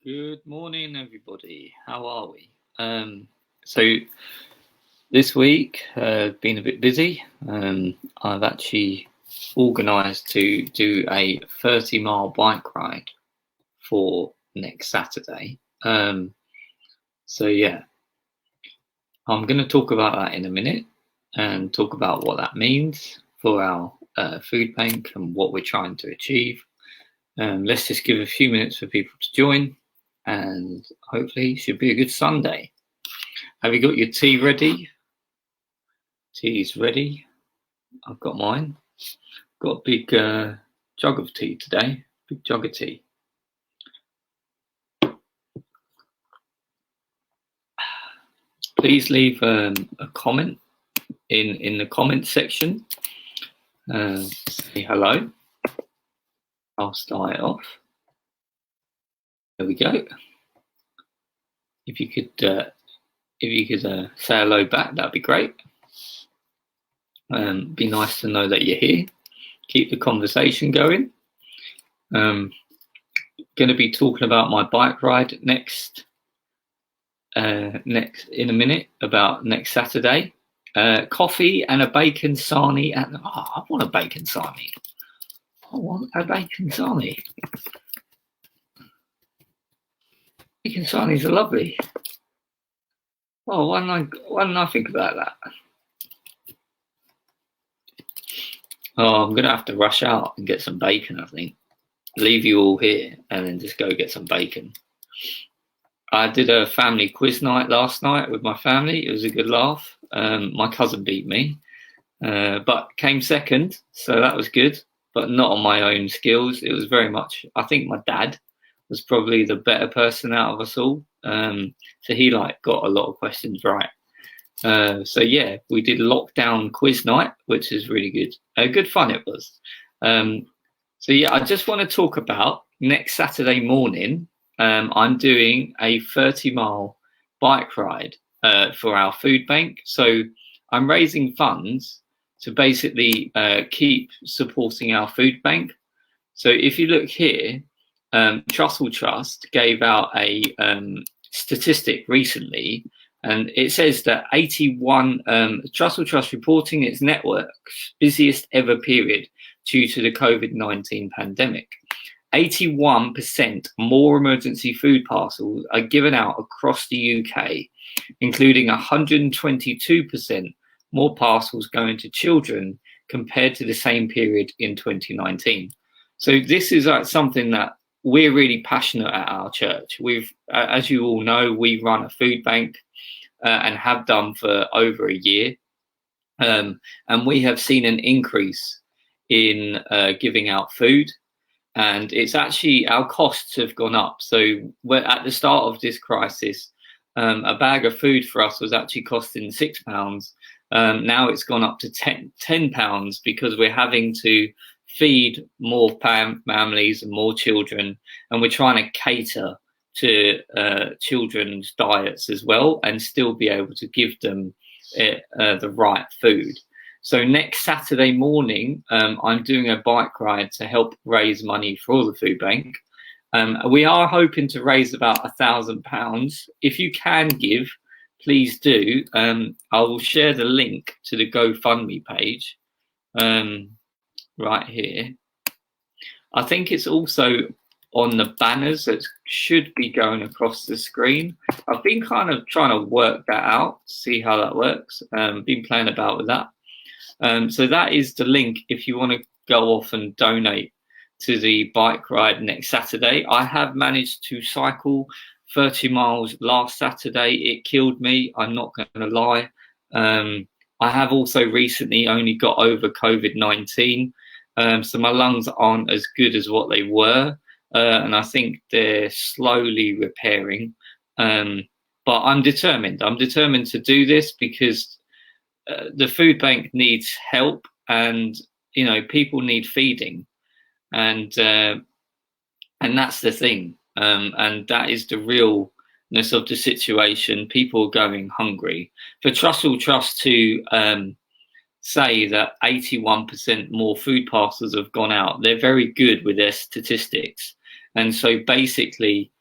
Good morning, everybody. How are we? So this week been a bit busy. I've actually organised to do a 30-mile bike ride for next Saturday. So yeah, I'm going to talk about that in a minute and talk about what that means for our food bank and what we're trying to achieve. Let's just give a few minutes for people to join, and hopefully it should be a good Sunday. Have you got your tea ready? Tea's ready. I've got mine. Got a big jug of tea today. Big jug of tea. Please leave a comment in the comment section. Say hello. I'll start it off. There we go. If you could say hello back, that'd be great. Be nice to know that you're here. Keep the conversation going. Going to be talking about my bike ride next in a minute, about next Saturday. Coffee and a bacon sarnie. I want a bacon sarnie. I want a bacon sarnie. Bacon sarnies are lovely. Oh, why didn't I think about that? Oh, I'm gonna have to rush out and get some bacon, I think. Leave you all here and then just go get some bacon. I did a family quiz night last night with my family. It was a good laugh. My cousin beat me, but came second, so that was good, but not on my own skills. It was very much, I think my dad was probably the better person out of us all. So he got a lot of questions right. So yeah, we did lockdown quiz night, which is really good. Good fun it was. So yeah, I just want to talk about next Saturday morning. I'm doing a 30-mile bike ride for our food bank. So I'm raising funds to basically keep supporting our food bank. So if you look here, Trussell Trust gave out a statistic recently, and it says that 81 Trussell Trust reporting its network's busiest ever period due to the COVID-19 pandemic. 81% more emergency food parcels are given out across the UK, including 122% more parcels going to children compared to the same period in 2019. So this is something that we're really passionate at our church. As you all know, we run a food bank and have done for over a year. And we have seen an increase in giving out food. And it's actually, our costs have gone up. So we're at the start of this crisis, a bag of food for us was actually costing £6. Now it's gone up to £10 because we're having to feed more families and more children, and we're trying to cater to children's diets as well and still be able to give them the right food. So next Saturday morning, I'm doing a bike ride to help raise money for the food bank. We are hoping to raise about £1,000. If you can give, please do. I will share the link to the GoFundMe page right here. I think it's also on the banners that should be going across the screen. I've been kind of trying to work that out, see how that works. Been playing about with that. So that is the link if you want to go off and donate to the bike ride next Saturday. I have managed to cycle 30 miles last Saturday. It killed me, I'm not going to lie. I have also recently only got over COVID-19, so my lungs aren't as good as what they were, and I think they're slowly repairing. But I'm determined to do this because the food bank needs help, and people need feeding, and that's the thing, and that is the realness of the situation. People are going hungry. For Trussell Trust to say that 81% more food parcels have gone out, they're very good with their statistics, and so basically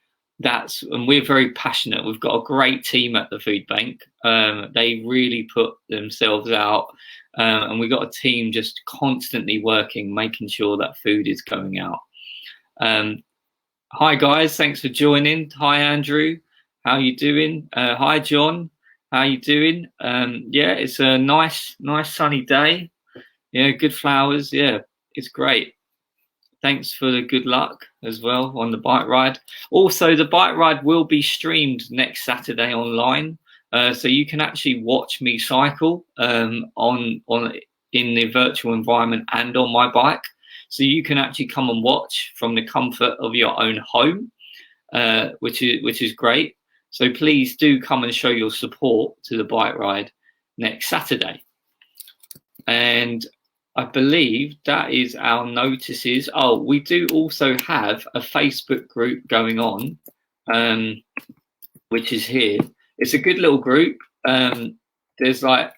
and we're very passionate. We've got a great team at the food bank. They really put themselves out, and we've got a team just constantly working, making sure that food is going out. Hi guys, thanks for joining. Hi Andrew, how you doing? Hi John, how you doing? Yeah, it's a nice sunny day. Yeah, good flowers. Yeah, it's great. Thanks for the good luck as well on the bike ride. Also, the bike ride will be streamed next Saturday online, so you can actually watch me cycle on in the virtual environment and on my bike. So you can actually come and watch from the comfort of your own home, which is great. So please do come and show your support to the bike ride next Saturday. And I believe that is our notices. Oh, we do also have a Facebook group going on, which is here. It's a good little group. There's like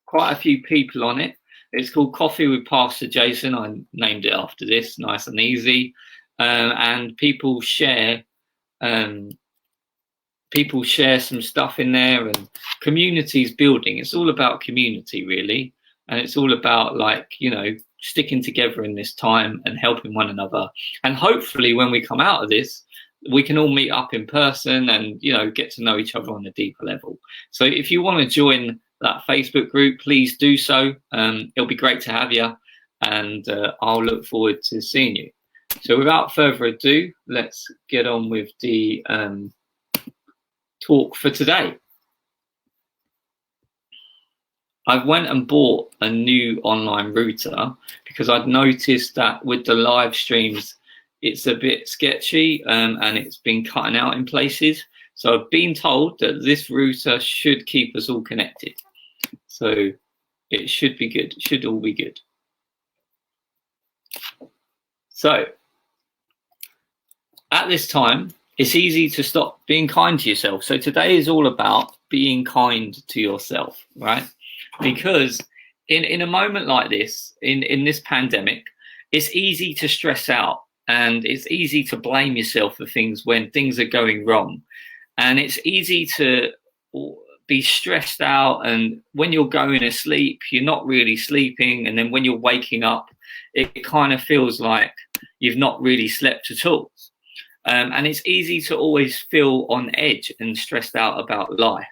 quite a few people on it. It's called Coffee with Pastor Jason. I named it after this, nice and easy. And people share some stuff in there, and community's building. It's all about community, really. And it's all about, like, you know, sticking together in this time and helping one another. And hopefully when we come out of this, we can all meet up in person and, you know, get to know each other on a deeper level. So if you want to join that Facebook group, please do so. It'll be great to have you, and I'll look forward to seeing you. So without further ado, let's get on with the talk for today. I went and bought a new online router because I'd noticed that with the live streams, it's a bit sketchy, and it's been cutting out in places. So I've been told that this router should keep us all connected. So it should be good. It should all be good. So at this time, it's easy to stop being kind to yourself. So today is all about being kind to yourself, right? Because in a moment like this, in this pandemic, it's easy to stress out, and it's easy to blame yourself for things when things are going wrong. And it's easy to be stressed out, and when you're going to sleep, you're not really sleeping. And then when you're waking up, it kind of feels like you've not really slept at all. And it's easy to always feel on edge and stressed out about life.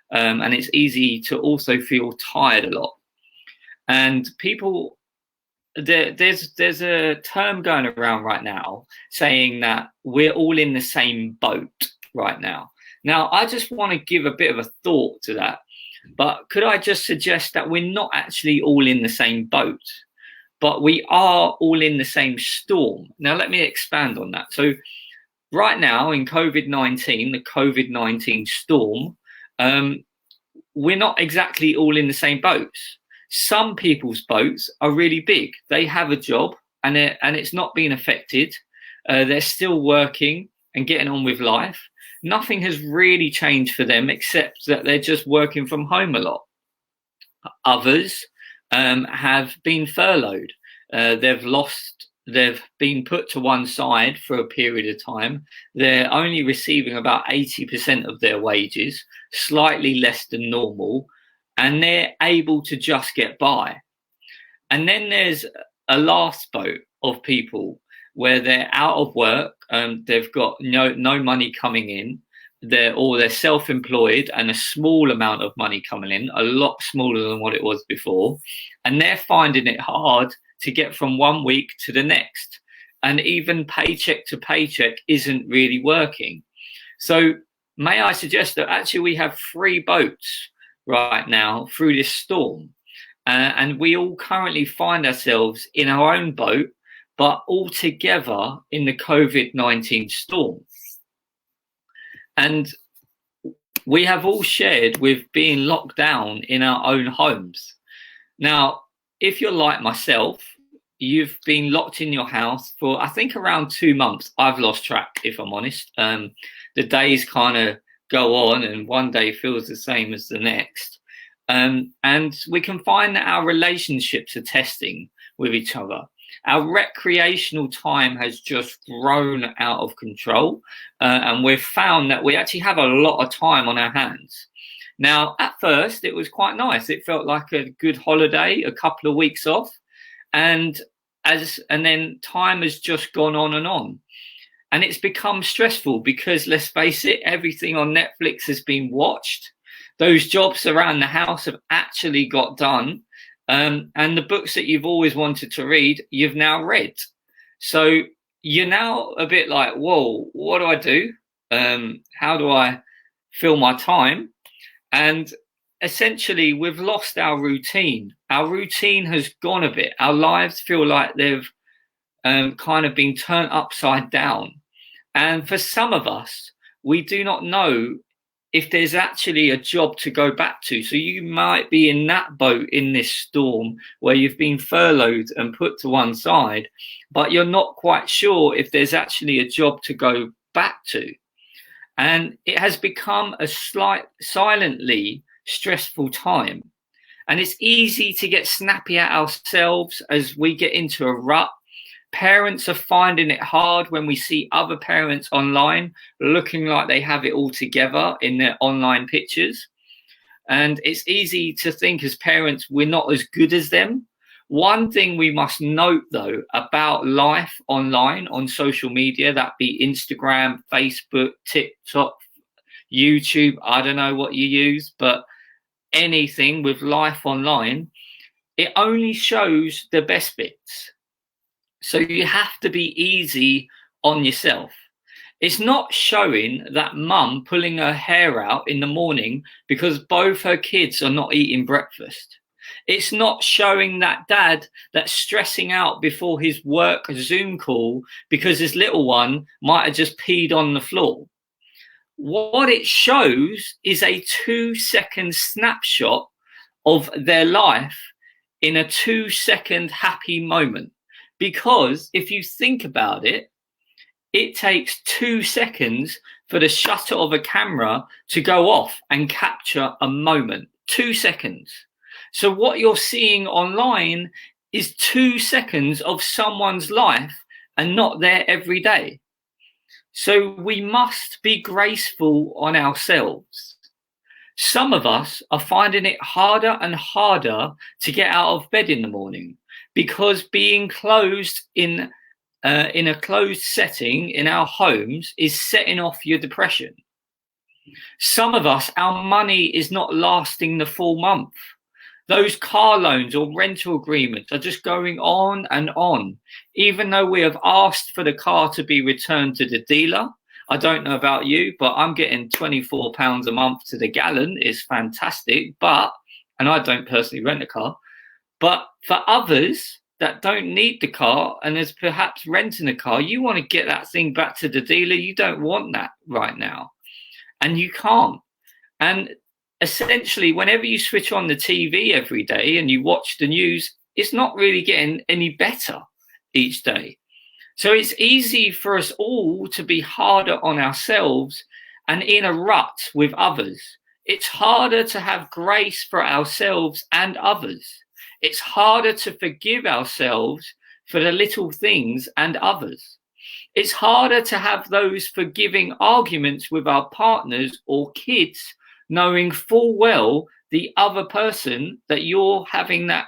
And it's easy to also feel tired a lot. And people, there's a term going around right now saying that we're all in the same boat right now. Now, I just want to give a bit of a thought to that. But could I just suggest that we're not actually all in the same boat, but we are all in the same storm? Now, let me expand on that. So right now in COVID-19, the COVID-19 storm, we're not exactly all in the same boats. Some people's boats are really big. They have a job, and it's not been affected. They're still working and getting on with life. Nothing has really changed for them except that they're just working from home a lot. Others have been furloughed. They've been put to one side for a period of time. They're only receiving about 80% of their wages, slightly less than normal, and they're able to just get by. And then there's a last boat of people where they're out of work, they've got no money coming in, they're self-employed and a small amount of money coming in, a lot smaller than what it was before, and they're finding it hard to get from one week to the next, and even paycheck to paycheck isn't really working. So may I suggest that actually we have 3 boats right now through this storm, and we all currently find ourselves in our own boat, but all together in the COVID-19 storm. And we have all shared with being locked down in our own homes. Now, if you're like myself, you've been locked in your house for, I think, around 2 months. I've lost track, if I'm honest. The days kind of go on, and one day feels the same as the next. And we can find that our relationships are testing with each other. Our recreational time has just grown out of control, and we've found that we actually have a lot of time on our hands. Now, at first, it was quite nice. It felt like a good holiday, a couple of weeks off, and then time has just gone on and on. And it's become stressful because, let's face it, everything on Netflix has been watched. Those jobs around the house have actually got done. And the books that you've always wanted to read, you've now read. So you're now a bit like, whoa, what do I do? How do I fill my time? And essentially, we've lost our routine. Our routine has gone a bit. Our lives feel like they've kind of been turned upside down. And for some of us, we do not know if there's actually a job to go back to. So you might be in that boat in this storm where you've been furloughed and put to one side, but you're not quite sure if there's actually a job to go back to. And it has become a silently stressful time. And it's easy to get snappy at ourselves as we get into a rut. Parents are finding it hard when we see other parents online looking like they have it all together in their online pictures. And it's easy to think as parents, we're not as good as them. One thing we must note, though, about life online on social media, that be Instagram, Facebook, TikTok, YouTube, I don't know what you use, but anything with life online, it only shows the best bits. So you have to be easy on yourself. It's not showing that mum pulling her hair out in the morning because both her kids are not eating breakfast. It's not showing that dad that's stressing out before his work Zoom call because his little one might have just peed on the floor. What it shows is a 2-second snapshot of their life in a 2-second happy moment. Because if you think about it, it takes 2 seconds for the shutter of a camera to go off and capture a moment. 2 seconds. So what you're seeing online is 2 seconds of someone's life and not their everyday. So we must be graceful on ourselves. Some of us are finding it harder and harder to get out of bed in the morning because being closed in a closed setting in our homes is setting off your depression. Some of us, our money is not lasting the full month. Those car loans or rental agreements are just going on and on. Even though we have asked for the car to be returned to the dealer, I don't know about you, but I'm getting £24 a month to the gallon. It's fantastic, and I don't personally rent a car. But for others that don't need the car and is perhaps renting a car, you want to get that thing back to the dealer. You don't want that right now. And you can't. And essentially, whenever you switch on the TV every day and you watch the news, it's not really getting any better each day. So it's easy for us all to be harder on ourselves and in a rut with others. It's harder to have grace for ourselves and others. It's harder to forgive ourselves for the little things and others. It's harder to have those forgiving arguments with our partners or kids, knowing full well the other person that you're having that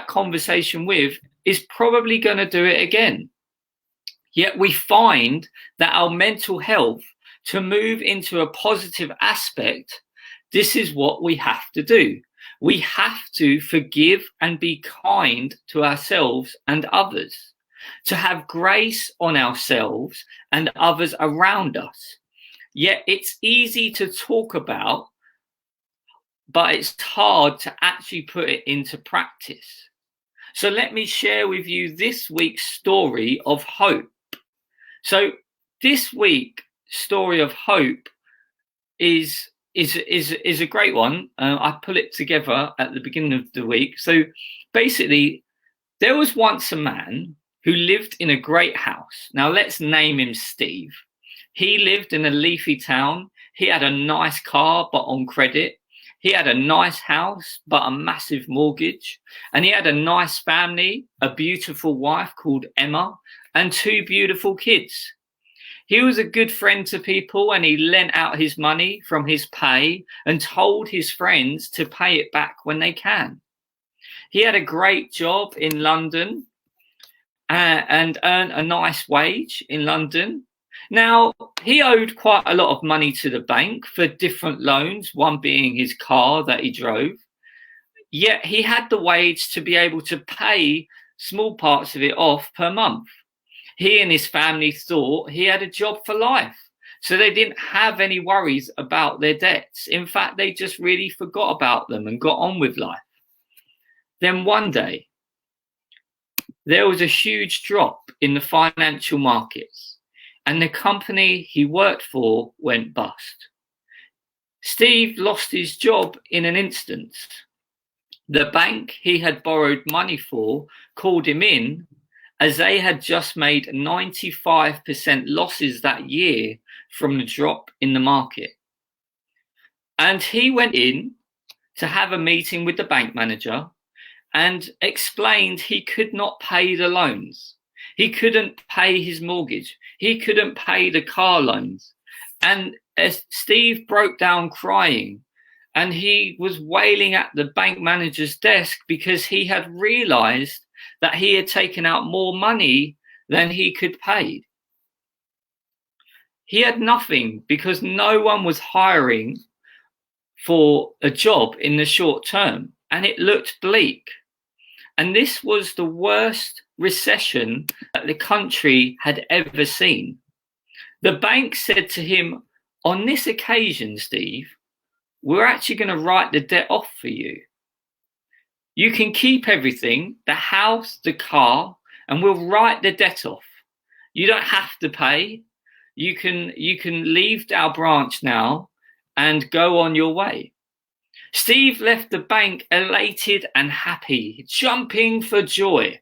conversation with is probably going to do it again. Yet we find that our mental health, to move into a positive aspect, this is what we have to do. We have to forgive and be kind to ourselves and others, to have grace on ourselves and others around us. Yet it's easy to talk about, but it's hard to actually put it into practice. So let me share with you this week's story of hope. So this week's story of hope is a great one. I put it together at the beginning of the week. So basically, there was once a man who lived in a great house. Now let's name him Steve. He lived in a leafy town. He had a nice car, but on credit. He had a nice house, but a massive mortgage. And he had a nice family, a beautiful wife called Emma, and 2 beautiful kids. He was a good friend to people, and he lent out his money from his pay and told his friends to pay it back when they can. He had a great job in London and earned a nice wage in London. Now, he owed quite a lot of money to the bank for different loans, one being his car that he drove. Yet he had the wage to be able to pay small parts of it off per month. He and his family thought he had a job for life, so they didn't have any worries about their debts. In fact, they just really forgot about them and got on with life. Then one day, there was a huge drop in the financial markets, and the company he worked for went bust. Steve lost his job in an instant. The bank he had borrowed money for called him in, as they had just made 95% losses that year from the drop in the market. And he went in to have a meeting with the bank manager and explained he could not pay the loans. He couldn't pay his mortgage. He couldn't pay the car loans. And as Steve broke down crying, and he was wailing at the bank manager's desk because he had realized that he had taken out more money than he could pay. He had nothing because no one was hiring for a job in the short term, and it looked bleak. And this was the worst recession that the country had ever seen. The bank said to him, "On this occasion, Steve, we're actually going to write the debt off for you. You can keep everything, the house, the car, and we'll write the debt off. You don't have to pay. You can leave our branch now and go on your way." Steve left the bank elated and happy, jumping for joy.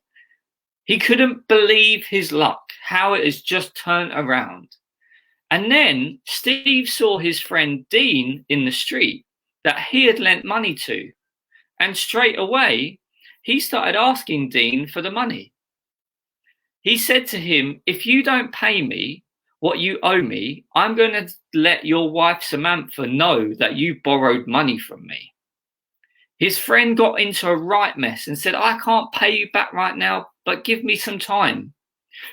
He couldn't believe his luck, how it has just turned around. And then Steve saw his friend Dean in the street that he had lent money to. And straight away, he started asking Dean for the money. He said to him, "If you don't pay me what you owe me, I'm going to let your wife Samantha know that you borrowed money from me." His friend got into a right mess and said, "I can't pay you back right now, but give me some time."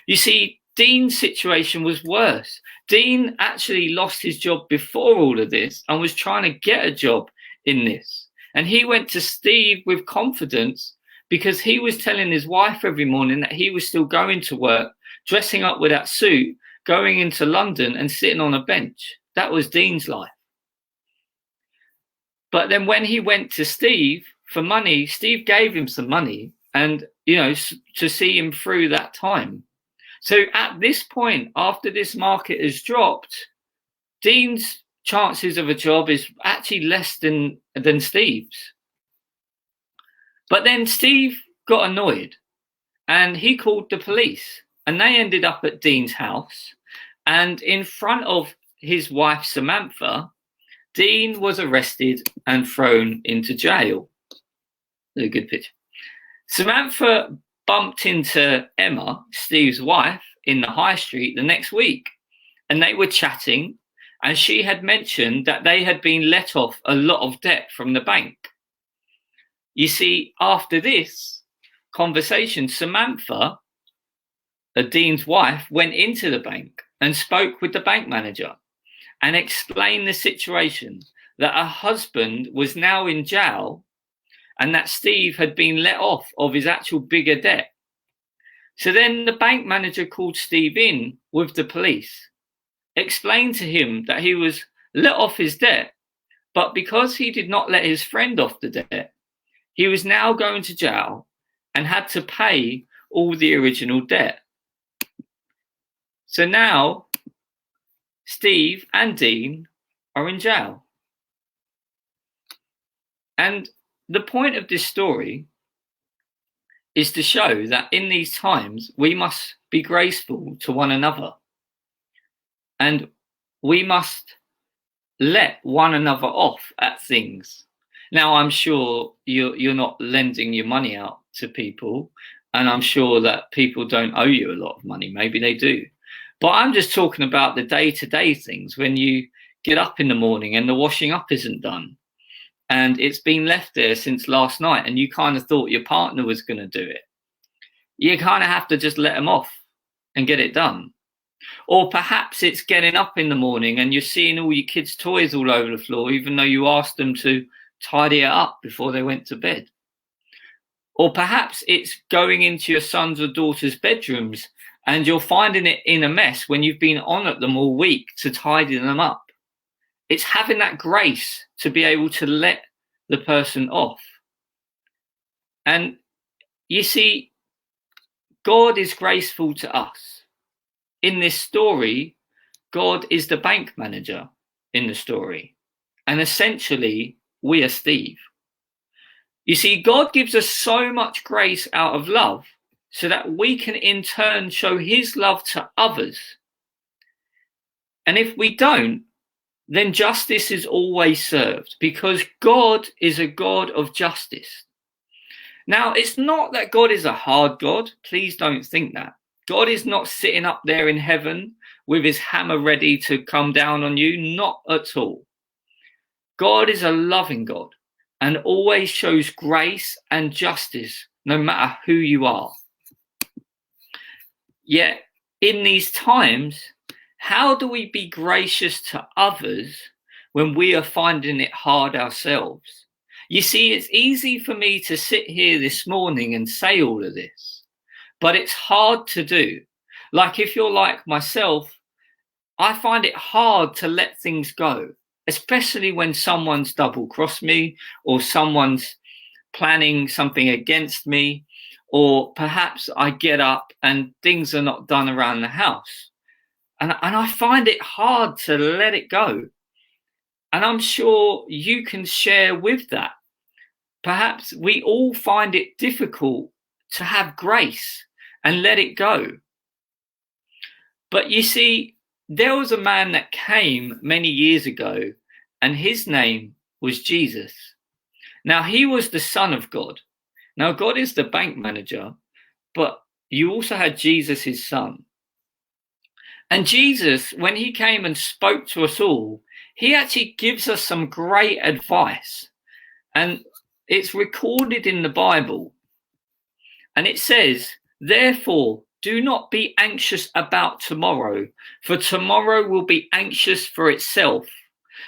You see, Dean's situation was worse. Dean actually lost his job before all of this and was trying to get a job in this. And he went to Steve with confidence because he was telling his wife every morning that he was still going to work, dressing up with that suit, going into London and sitting on a bench. That was Dean's life. But then when he went to Steve for money, Steve gave him some money and, to see him through that time. So at this point, after this market has dropped, Dean's chances of a job is actually less than Steve's. But then Steve got annoyed and he called the police, and they ended up at Dean's house, and in front of his wife Samantha, Dean was arrested and thrown into jail. A good picture. Samantha bumped into Emma, Steve's wife, in the high street the next week, and they were chatting, and she had mentioned that they had been let off a lot of debt from the bank. You see, after this conversation, Samantha, Dean's wife, went into the bank and spoke with the bank manager and explained the situation, that her husband was now in jail and that Steve had been let off of his actual bigger debt. So then the bank manager called Steve in with the police, explained to him that he was let off his debt, but because he did not let his friend off the debt, he was now going to jail and had to pay all the original debt. So now Steve and Dean are in jail. And the point of this story is to show that in these times, we must be graceful to one another. And we must let one another off at things Now, I'm sure you're not lending your money out to people, and I'm sure that people don't owe you a lot of money. Maybe they do. But I'm just talking about the day-to-day things when you get up in the morning and the washing up isn't done and it's been left there since last night and you kind of thought your partner was going to do it. You kind of have to just let them off and get it done. Or perhaps it's getting up in the morning and you're seeing all your kids' toys all over the floor, even though you asked them to tidy it up before they went to bed. Or perhaps it's going into your son's or daughter's bedrooms and you're finding it in a mess when you've been on at them all week to tidy them up. It's having that grace to be able to let the person off. And you see, God is graceful to us. In this story, God is the bank manager in the story. And essentially, we are Steve. You see, God gives us so much grace out of love so that we can in turn show his love to others. And if we don't, then justice is always served because God is a God of justice. Now, it's not that God is a hard God. Please don't think that. God is not sitting up there in heaven with his hammer ready to come down on you. Not at all. God is a loving God and always shows grace and justice no matter who you are. Yet, in these times, how do we be gracious to others when we are finding it hard ourselves? You see, it's easy for me to sit here this morning and say all of this, but it's hard to do. Like if you're like myself, I find it hard to let things go, especially when someone's double-crossed me or someone's planning something against me, or perhaps I get up and things are not done around the house. And I find it hard to let it go. And I'm sure you can share with that. Perhaps we all find it difficult to have grace and let it go. But you see, there was a man that came many years ago, and his name was Jesus. Now, he was the Son of God. Now, God is the bank manager, but you also had Jesus, his son. And Jesus, when he came and spoke to us all, he actually gives us some great advice. And it's recorded in the Bible. And it says, "Therefore, do not be anxious about tomorrow, for tomorrow will be anxious for itself.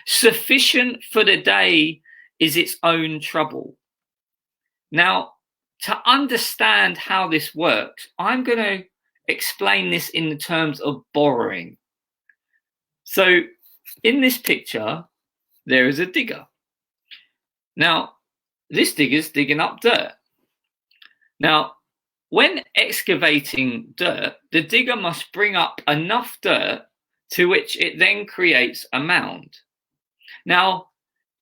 Sufficient for the day is its own trouble." Now, to understand how this works, I'm going to explain this in the terms of borrowing. So in this picture, there is a digger. Now, this digger's digging up dirt. Now, when excavating dirt, the digger must bring up enough dirt to which it then creates a mound. Now,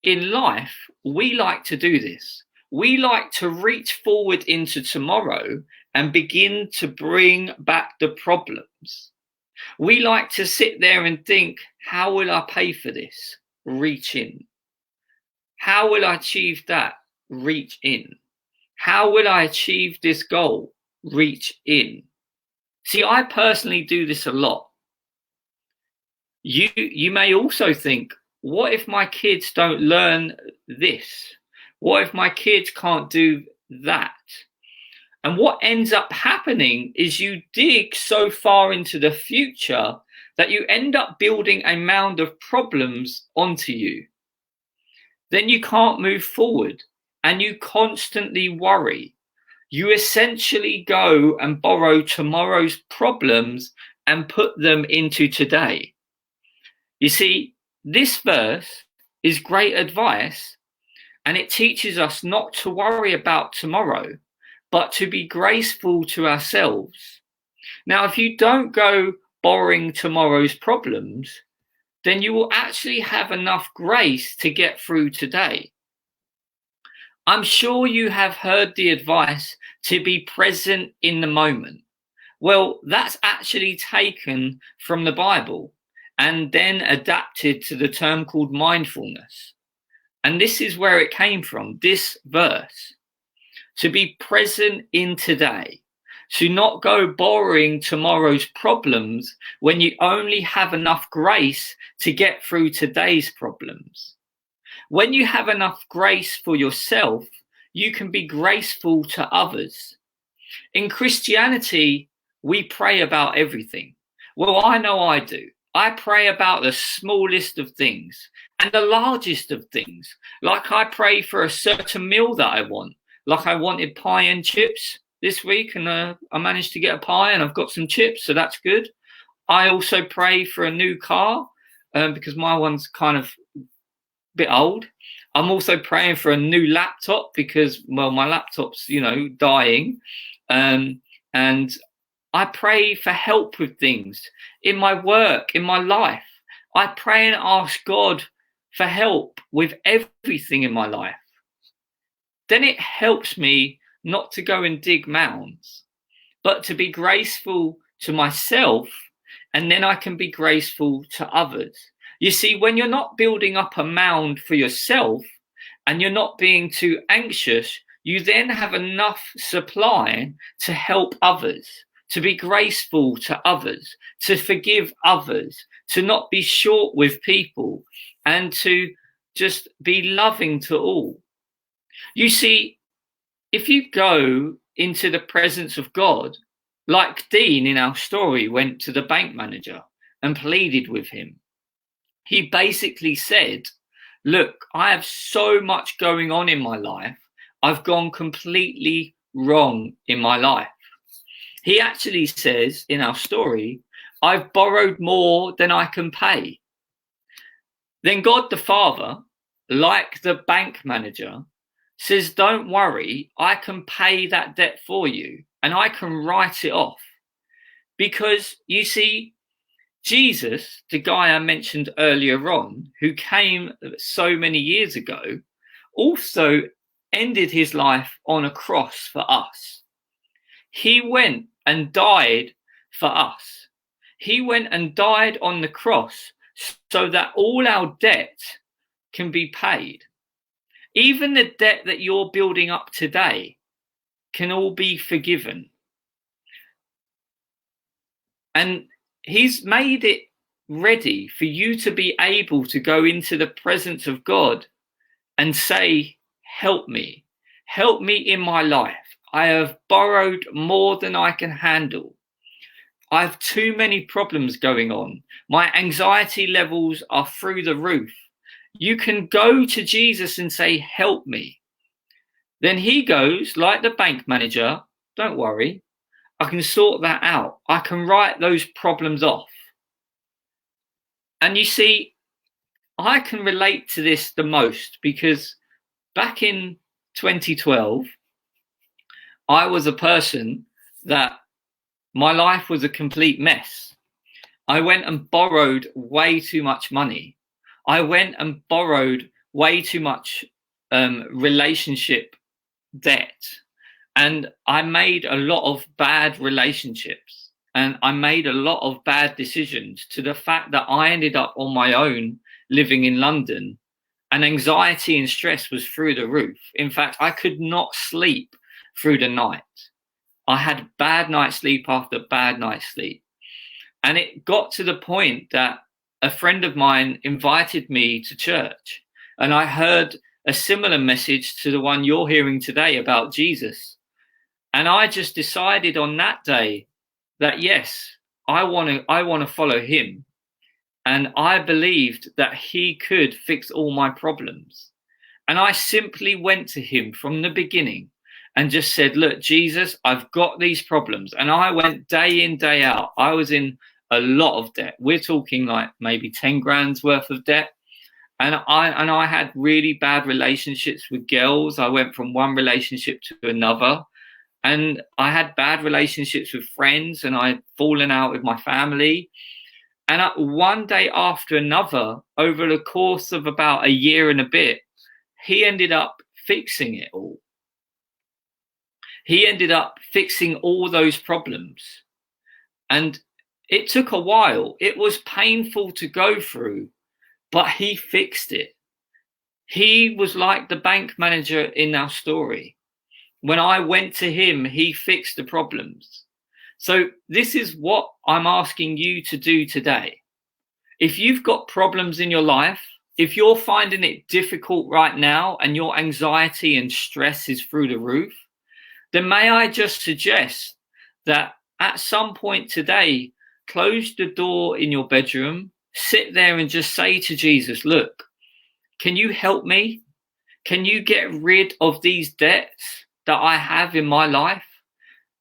in life, we like to do this. We like to reach forward into tomorrow and begin to bring back the problems. We like to sit there and think, how will I pay for this? Reach in. How will I achieve that? Reach in. How will I achieve this goal? Reach in. See, I personally do this a lot. You may also think, what if my kids don't learn this? What if my kids can't do that? And what ends up happening is you dig so far into the future that you end up building a mound of problems onto you. Then you can't move forward and you constantly worry. You essentially go and borrow tomorrow's problems and put them into today. You see, this verse is great advice, and it teaches us not to worry about tomorrow, but to be graceful to ourselves. Now, if you don't go borrowing tomorrow's problems, then you will actually have enough grace to get through today. I'm sure you have heard the advice to be present in the moment. Well, that's actually taken from the Bible and then adapted to the term called mindfulness. And this is where it came from, this verse. To be present in today. To not go borrowing tomorrow's problems when you only have enough grace to get through today's problems. When you have enough grace for yourself, you can be graceful to others. In Christianity, we pray about everything. Well, I know I do. I pray about the smallest of things and the largest of things. Like I pray for a certain meal that I want. Like I wanted pie and chips this week, and I managed to get a pie and I've got some chips, so that's good. I also pray for a new car because my one's kind of a bit old. I'm also praying for a new laptop because, well, my laptop's, dying. And I pray for help with things in my work, in my life. I pray and ask God for help with everything in my life. Then it helps me not to go and dig mounds, but to be graceful to myself, and then I can be graceful to others. You see, when you're not building up a mound for yourself and you're not being too anxious, you then have enough supply to help others, to be graceful to others, to forgive others, to not be short with people, and to just be loving to all. You see, if you go into the presence of God, like Dean in our story went to the bank manager and pleaded with him, he basically said, look, I have so much going on in my life. I've gone completely wrong in my life. He actually says in our story, I've borrowed more than I can pay. Then God the Father, like the bank manager, says, don't worry, I can pay that debt for you and I can write it off. Because you see, Jesus, the guy I mentioned earlier on, who came so many years ago, also ended his life on a cross for us. He went and died for us. He went and died on the cross so that all our debt can be paid. Even the debt that you're building up today can all be forgiven. And he's made it ready for you to be able to go into the presence of God and say, help me in my life. I have borrowed more than I can handle. I have too many problems going on. My anxiety levels are through the roof. You can go to Jesus and say, help me. Then he goes, like the bank manager, don't worry, I can sort that out. I can write those problems off. And you see, I can relate to this the most because back in 2012, I was a person that my life was a complete mess. I went and borrowed way too much money. I went and borrowed way too much relationship debt. And I made a lot of bad relationships and I made a lot of bad decisions to the fact that I ended up on my own living in London, and anxiety and stress was through the roof. In fact, I could not sleep through the night. I had bad night's sleep after bad night's sleep. And it got to the point that a friend of mine invited me to church, and I heard a similar message to the one you're hearing today about Jesus. And I just decided on that day that, yes, I want to follow him. And I believed that he could fix all my problems. And I simply went to him from the beginning and just said, look, Jesus, I've got these problems. And I went day in, day out. I was in a lot of debt. We're talking like maybe 10 grand's worth of debt. And I had really bad relationships with girls. I went from one relationship to another. And I had bad relationships with friends, and I'd fallen out with my family. And one day after another, over the course of about a year and a bit, he ended up fixing it all. He ended up fixing all those problems. And it took a while. It was painful to go through, but he fixed it. He was like the bank manager in our story. When I went to him, he fixed the problems. So this is what I'm asking you to do today. If you've got problems in your life, if you're finding it difficult right now and your anxiety and stress is through the roof, then may I just suggest that at some point today, close the door in your bedroom, sit there and just say to Jesus, look, can you help me? Can you get rid of these debts that I have in my life?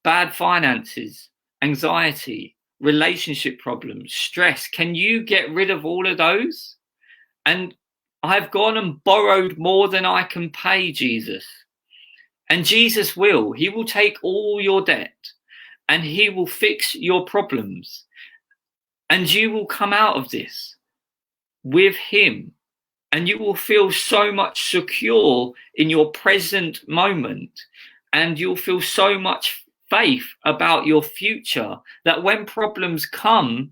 Bad finances, anxiety, relationship problems, stress. Can you get rid of all of those? And I've gone and borrowed more than I can pay, Jesus. And Jesus will. He will take all your debt and he will fix your problems. And you will come out of this with him. And you will feel so much secure in your present moment. And you'll feel so much faith about your future that when problems come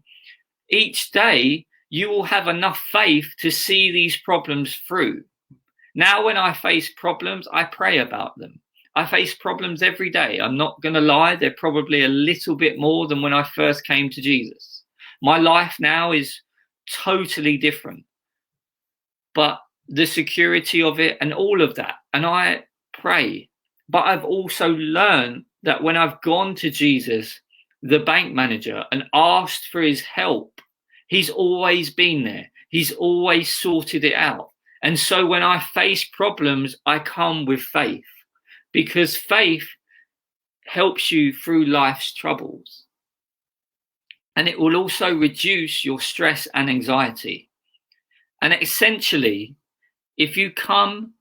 each day, you will have enough faith to see these problems through. Now, when I face problems, I pray about them. I face problems every day. I'm not going to lie. They're probably a little bit more than when I first came to Jesus. My life now is totally different. But the security of it and all of that, and I pray. But I've also learned that when I've gone to Jesus, the bank manager, and asked for his help, he's always been there. He's always sorted it out. And so when I face problems, I come with faith, because faith helps you through life's troubles. And it will also reduce your stress and anxiety. And essentially, if you come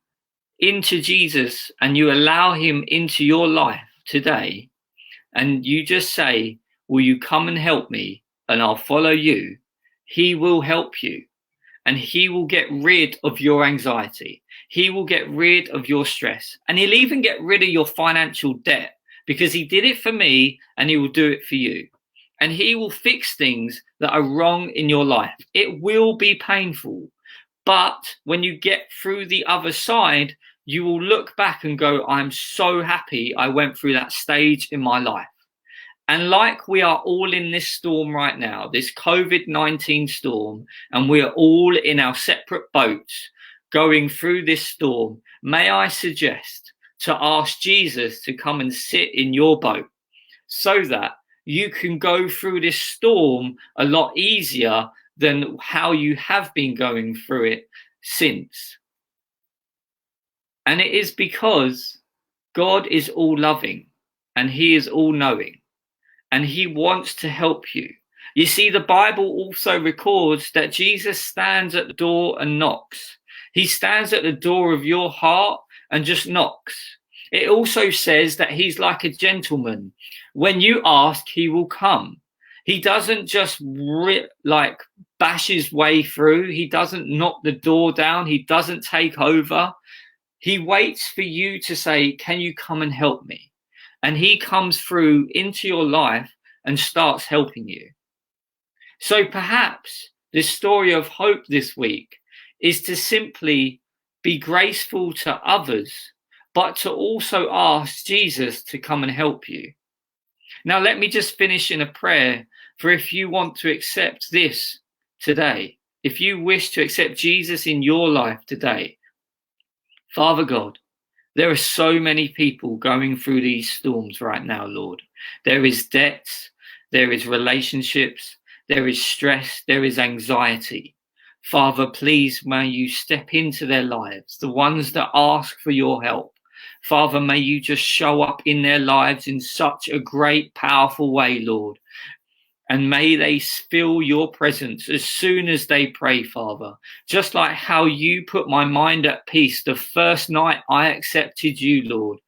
into Jesus and you allow him into your life today, and you just say, will you come and help me and I'll follow you, he will help you. And he will get rid of your anxiety. He will get rid of your stress. And he'll even get rid of your financial debt, because he did it for me and he will do it for you. And he will fix things that are wrong in your life. It will be painful. But when you get through the other side, you will look back and go, I'm so happy I went through that stage in my life. And like we are all in this storm right now, this COVID-19 storm, and we are all in our separate boats going through this storm, may I suggest to ask Jesus to come and sit in your boat so that you can go through this storm a lot easier than how you have been going through it since. And it is because God is all loving and he is all knowing. And he wants to help you. You see, the Bible also records that Jesus stands at the door and knocks. He stands at the door of your heart and just knocks. It also says that he's like a gentleman. When you ask, he will come. He doesn't just bash his way through. He doesn't knock the door down. He doesn't take over. He waits for you to say, can you come and help me? And he comes through into your life and starts helping you. So perhaps the story of hope this week is to simply be graceful to others, but to also ask Jesus to come and help you. Now, let me just finish in a prayer for if you want to accept this today, if you wish to accept Jesus in your life today. Father God, there are so many people going through these storms right now, Lord. There is debts, there is relationships, there is stress, there is anxiety. Father, please may you step into their lives, the ones that ask for your help. Father, may you just show up in their lives in such a great, powerful way, Lord. And may they feel your presence as soon as they pray, Father. Just like how you put my mind at peace the first night I accepted you, Lord.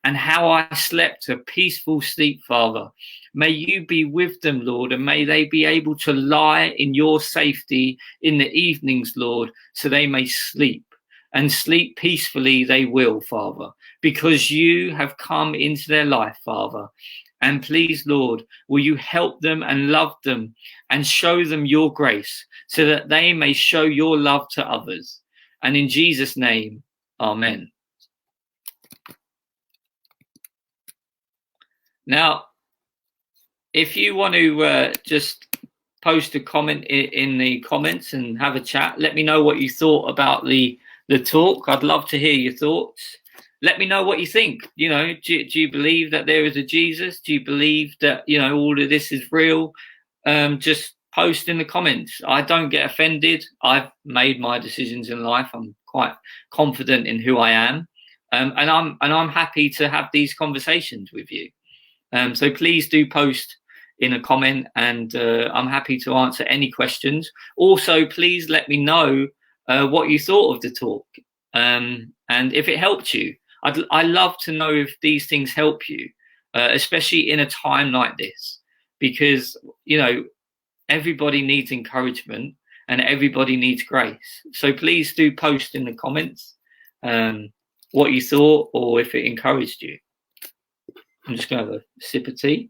And how I slept a peaceful sleep, Father. May you be with them, Lord. And may they be able to lie in your safety in the evenings, Lord. So they may sleep. And sleep peacefully they will, Father. Because you have come into their life, Father. And please, Lord, will you help them and love them and show them your grace so that they may show your love to others. And in Jesus' name, amen. Now, if you want to just post a comment in the comments and have a chat, let me know what you thought about the talk. I'd love to hear your thoughts. Let me know what you think. You know, do you believe that there is a Jesus? Do you believe that, you know, all of this is real? Just post in the comments. I don't get offended. I've made my decisions in life. I'm quite confident in who I am, and I'm happy to have these conversations with you. So please do post in a comment, and I'm happy to answer any questions. Also, please let me know what you thought of the talk, and if it helped you. I love to know if these things help you, especially in a time like this, because, you know, everybody needs encouragement and everybody needs grace. So please do post in the comments what you thought or if it encouraged you. I'm just going to have a sip of tea.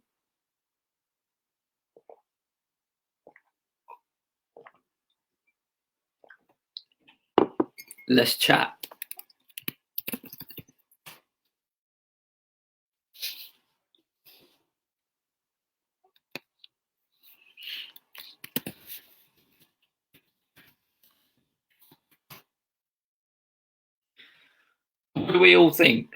Let's chat. What do we all think?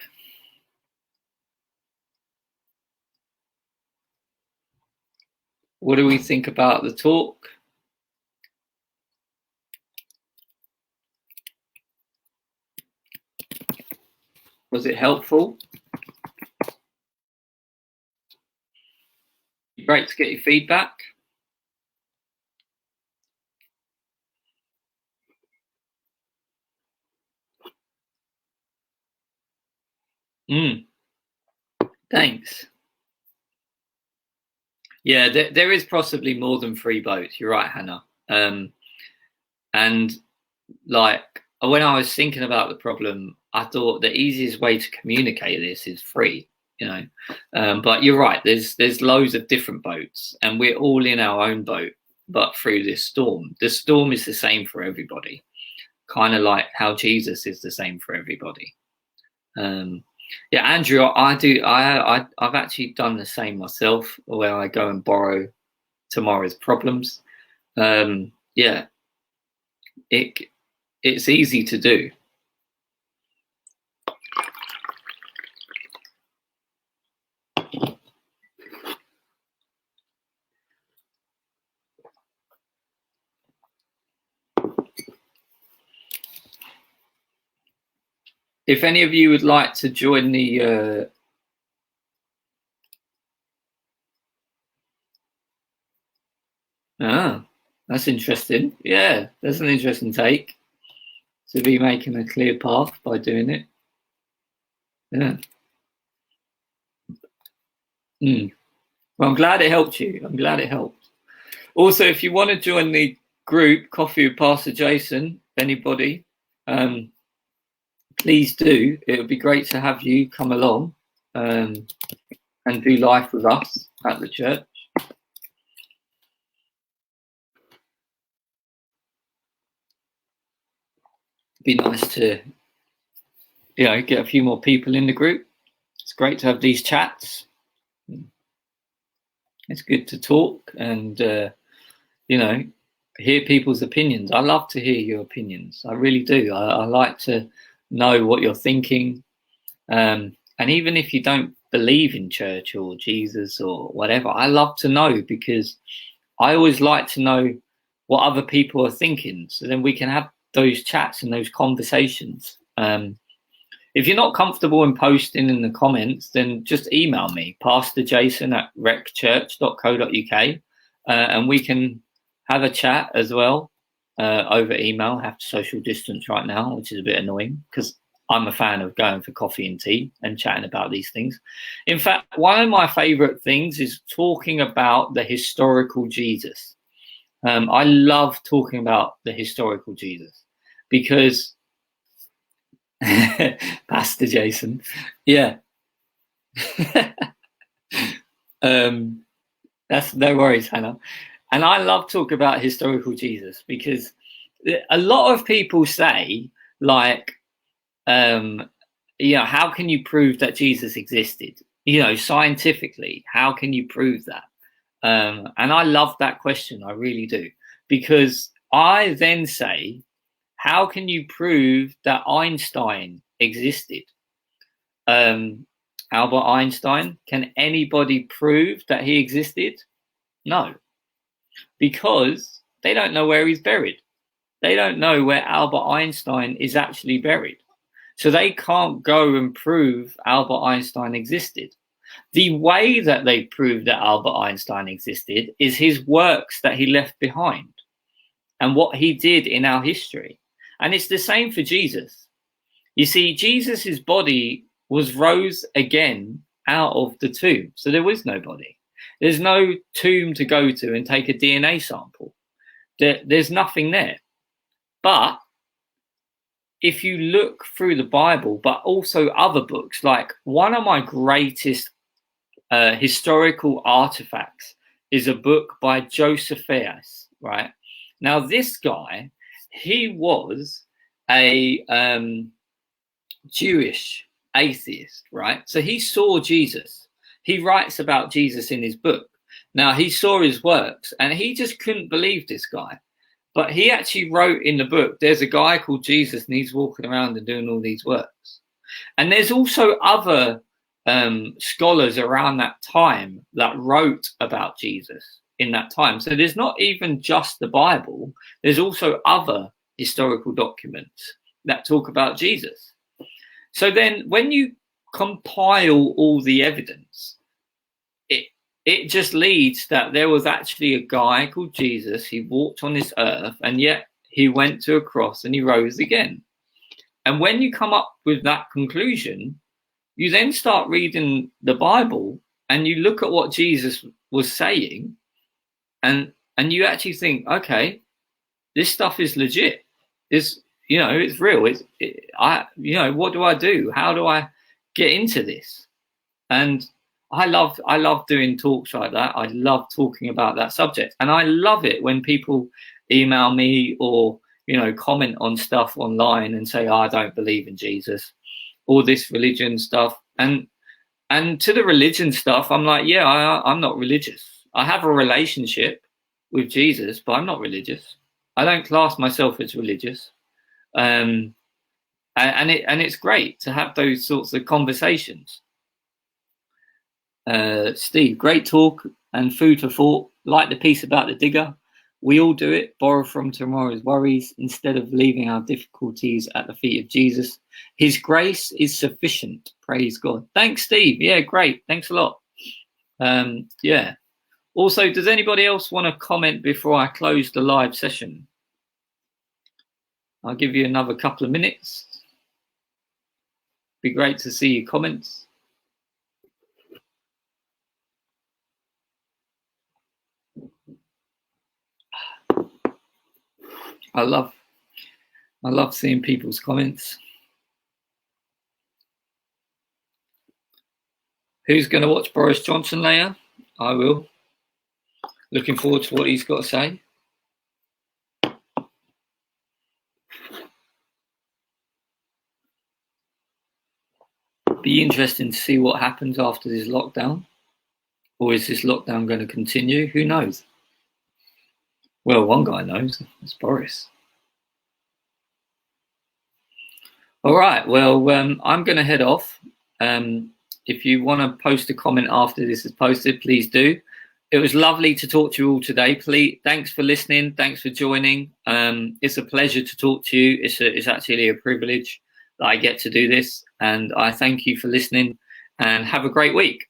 What do we think about the talk? Was it helpful? Great to get your feedback. Thanks. Yeah, there is possibly more than 3 boats. You're right, Hannah. And like, when I was thinking about the problem, I thought the easiest way to communicate this is free, you know. But you're right. There's loads of different boats, and we're all in our own boat, but through this storm. The storm is the same for everybody, kind of like how Jesus is the same for everybody. Yeah, Andrew, I've actually done the same myself, where I go and borrow tomorrow's problems. Yeah, it's easy to do. If any of you would like to join the that's interesting. Yeah, that's an interesting take, to be making a clear path by doing it. Yeah. Well, I'm glad it helped you. I'm glad it helped. Also, if you want to join the group Coffee with Pastor Jason, anybody, please do. It would be great to have you come along and do life with us at the church. It'd be nice to, you know, get a few more people in the group. It's great to have these chats. It's good to talk and, you know, hear people's opinions. I love to hear your opinions. I really do. I like to know what you're thinking. And even if you don't believe in church or Jesus or whatever, I love to know, because I always like to know what other people are thinking, so then we can have those chats and those conversations. If you're not comfortable in posting in the comments, then just email me, pastorjason@recchurch.co.uk, and we can have a chat as well over email. I have to social distance right now, which is a bit annoying, because I'm a fan of going for coffee and tea and chatting about these things. In fact, one of my favorite things is talking about the historical Jesus. I love talking about the historical Jesus, because Pastor Jason, yeah. That's no worries, Hannah. And I love talking about historical Jesus, because a lot of people say like, how can you prove that Jesus existed? Scientifically, how can you prove that? And I love that question. I really do. Because I then say, how can you prove that Einstein existed? Albert Einstein, can anybody prove that he existed? No, because they don't know where he's buried. They don't know where Albert Einstein is actually buried. So they can't go and prove Albert Einstein existed. The way that they prove that Albert Einstein existed is his works that he left behind and what he did in our history. And it's the same for Jesus. You see, Jesus's body was rose again out of the tomb. So there was no body. There's no tomb to go to and take a DNA sample. There's nothing there. But if you look through the Bible, but also other books, like one of my greatest historical artifacts is a book by Josephus, right? Now, this guy, he was a Jewish atheist, right? So he saw Jesus. He writes about Jesus in his book. Now, he saw his works and he just couldn't believe this guy. But he actually wrote in the book, there's a guy called Jesus and he's walking around and doing all these works. And there's also other scholars around that time that wrote about Jesus in that time. So there's not even just the Bible. There's also other historical documents that talk about Jesus. So then when you compile all the evidence, it just leads that there was actually a guy called Jesus. He walked on this earth and yet he went to a cross and he rose again. And when you come up with that conclusion, you then start reading the Bible and you look at what Jesus was saying and you actually think, okay, this stuff is legit. It's real. What do I do? How do I get into this? And I love doing talks like that. I love talking about that subject. And I love it when people email me or, comment on stuff online and say, I don't believe in Jesus, all this religion stuff. And to the religion stuff, I'm like, yeah, I'm not religious. I have a relationship with Jesus, but I'm not religious. I don't class myself as religious. And it's great to have those sorts of conversations. Steve, great talk and food for thought. Like the piece about the digger. We all do it. Borrow from tomorrow's worries instead of leaving our difficulties at the feet of Jesus. His grace is sufficient. Praise God. Thanks, Steve. Yeah, great. Thanks a lot. Yeah. Also, does anybody else want to comment before I close the live session? I'll give you another couple of minutes. Be great to see your comments. I love seeing people's comments. Who's going to watch Boris Johnson later? I will. Looking forward to what he's got to say. Be interesting to see what happens after this lockdown. Or is this lockdown going to continue? Who knows? Well, one guy knows. It's Boris. All right. Well, I'm going to head off. If you want to post a comment after this is posted, please do. It was lovely to talk to you all today. Please, thanks for listening. Thanks for joining. It's a pleasure to talk to you. It's actually a privilege that I get to do this. And I thank you for listening and have a great week.